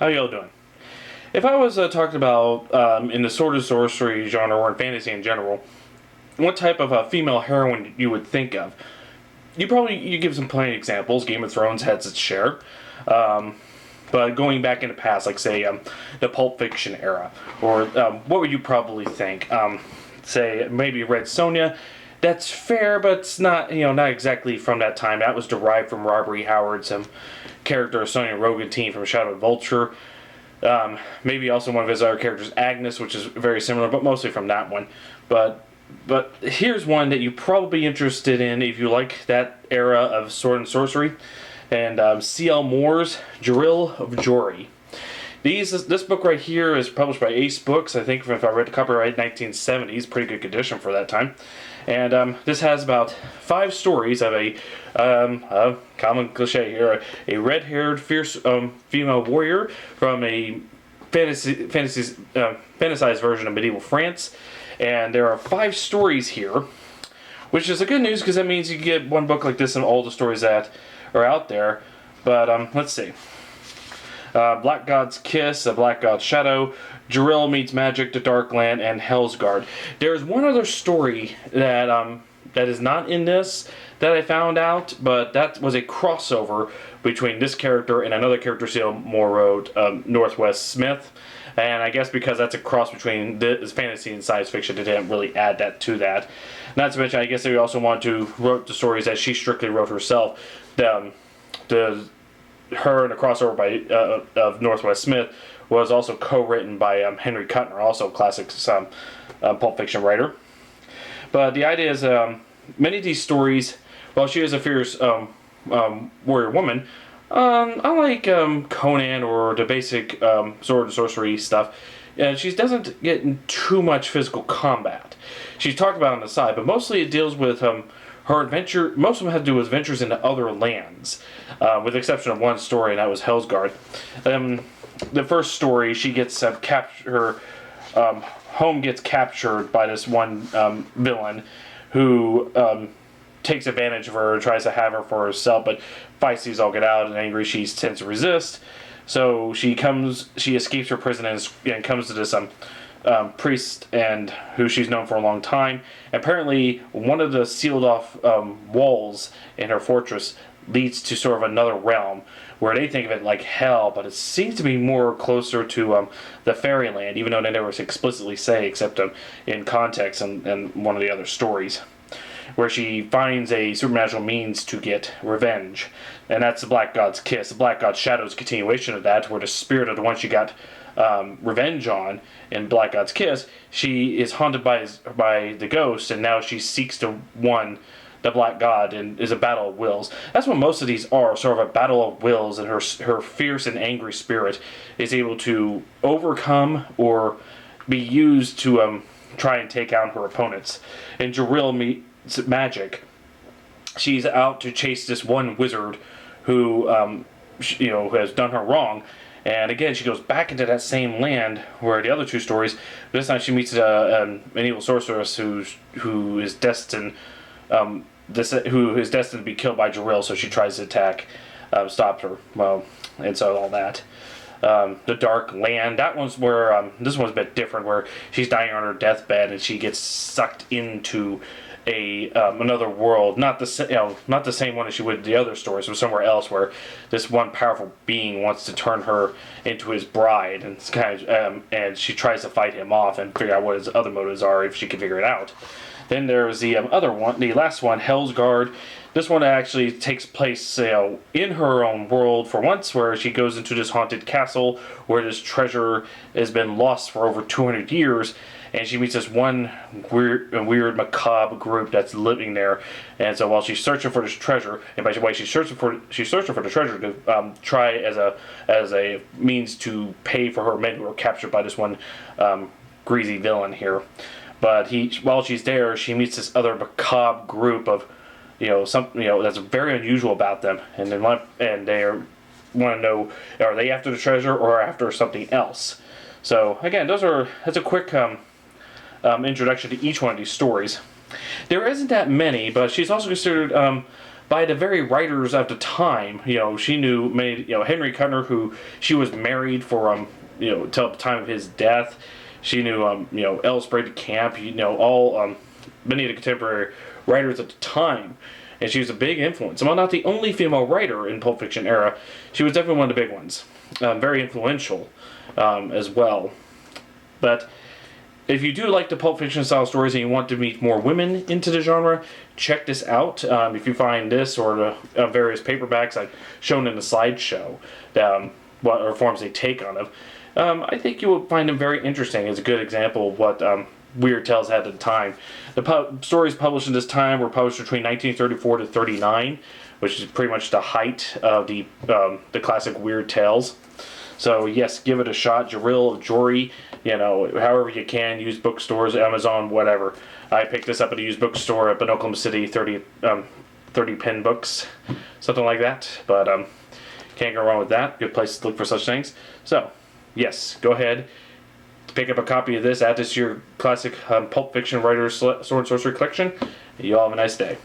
How y'all doing? If I was talking about in the sword and sorcery genre or in fantasy in general, what type of female heroine you would think of? You give some plenty of examples. Game of Thrones has its share, but going back in the past, like say the Pulp Fiction era, or what would you probably think? Say maybe Red Sonja. That's fair, but it's not not exactly from that time. That was derived from Robert Howard's character Sonia Rogan from Shadow Vulture. Maybe also one of his other characters, Agnes, which is very similar, but mostly from that one. But here's one that you probably interested in if you like that era of sword and sorcery, and C.L. Moore's Jirel of Joiry. This book right here is published by Ace Books. I think if I read the copyright 1970s, pretty good condition for that time. And this has about 5 stories of a common cliche here, a red-haired, fierce female warrior from a fantasized version of medieval France. And there are 5 stories here, which is a good news because that means you can get one book like this and all the stories that are out there. But let's see. Black God's Kiss, A Black God's Shadow, Jirel Meets Magic, The Dark Land, and Hellsguard. There's one other story that that is not in this that I found out, but that was a crossover between this character and another character C.L. Moore wrote, Northwest Smith. And I guess because that's a cross between this fantasy and science fiction, they didn't really add that to that. Not to mention, I guess they also wanted to wrote the stories that she strictly wrote herself. Her and a crossover by of Northwest Smith was also co-written by Henry Kuttner, also a classic Pulp Fiction writer. But the idea is, many of these stories, while she is a fierce warrior woman, unlike Conan or the basic sword and sorcery stuff, she doesn't get in too much physical combat. She's talked about on the side, but mostly it deals with her adventure. Most of them have to do with adventures into other lands, with the exception of one story, and that was Hellsguard. The first story, she gets her home gets captured by this one villain who takes advantage of her, tries to have her for herself, but feisty as all get out and angry, she tends to resist. So she escapes her prison and comes to this priest and who she's known for a long time. Apparently, one of the sealed off walls in her fortress leads to sort of another realm where they think of it like hell, but it seems to be more closer to the fairyland, even though they never explicitly say, except in context and one of the other stories, where she finds a supernatural means to get revenge, and that's the Black God's Kiss. The Black God's Shadow is a continuation of that, where the spirit of the one she got revenge on in Black God's Kiss, she is haunted by the ghost, and now she seeks to won the Black God, and is a battle of wills. That's what most of these are, sort of a battle of wills, and her fierce and angry spirit is able to overcome or be used to try and take out her opponents. And Jirel Meets Magic, she's out to chase this one wizard who has done her wrong. And again, she goes back into that same land where the other 2 stories. This time, she meets an evil sorceress who is destined to be killed by Jirel. So she tries to attack, stop her. Well, and so all that. The Dark Land. That one's where this one's a bit different, where she's dying on her deathbed and she gets sucked into another world, not the same one as she would the other stories, but somewhere else where this one powerful being wants to turn her into his bride, and it's kind of and she tries to fight him off and figure out what his other motives are if she can figure it out. Then there's the other one, the last one, Hellsguard. This one actually takes place in her own world for once, where she goes into this haunted castle where this treasure has been lost for over 200 years. And she meets this one weird macabre group that's living there. And so while she's searching for this treasure, and by the way, she's searching for the treasure to try as a means to pay for her men who were captured by this one greasy villain here. But while she's there, she meets this other macabre group of that's very unusual about them, and they want to know, are they after the treasure or after something else? So again, that's a quick introduction to each one of these stories. There isn't that many, but she's also considered by the very writers of the time. She knew many. Henry Kuttner, who she was married for till the time of his death. She knew L. Sprague de Camp. All many of the contemporary writers at the time. And she was a big influence. While not the only female writer in Pulp Fiction era, she was definitely one of the big ones. Very influential as well. But if you do like the Pulp Fiction style stories and you want to meet more women into the genre, check this out. If you find this or the various paperbacks I've shown in the slideshow, what forms they take on them, I think you will find them very interesting. It's a good example of what Weird Tales had at the time. The stories published in this time were published between 1934 to 39, which is pretty much the height of the classic Weird Tales. So yes, give it a shot. Jirel of Joiry, however you can, used bookstores, Amazon, whatever. I picked this up at a used bookstore up in Oklahoma City, 30 pen books, something like that. But can't go wrong with that. Good place to look for such things. So yes, go ahead, pick up a copy of this, add this to your classic Pulp Fiction Writers Sword and Sorcery collection. You all have a nice day.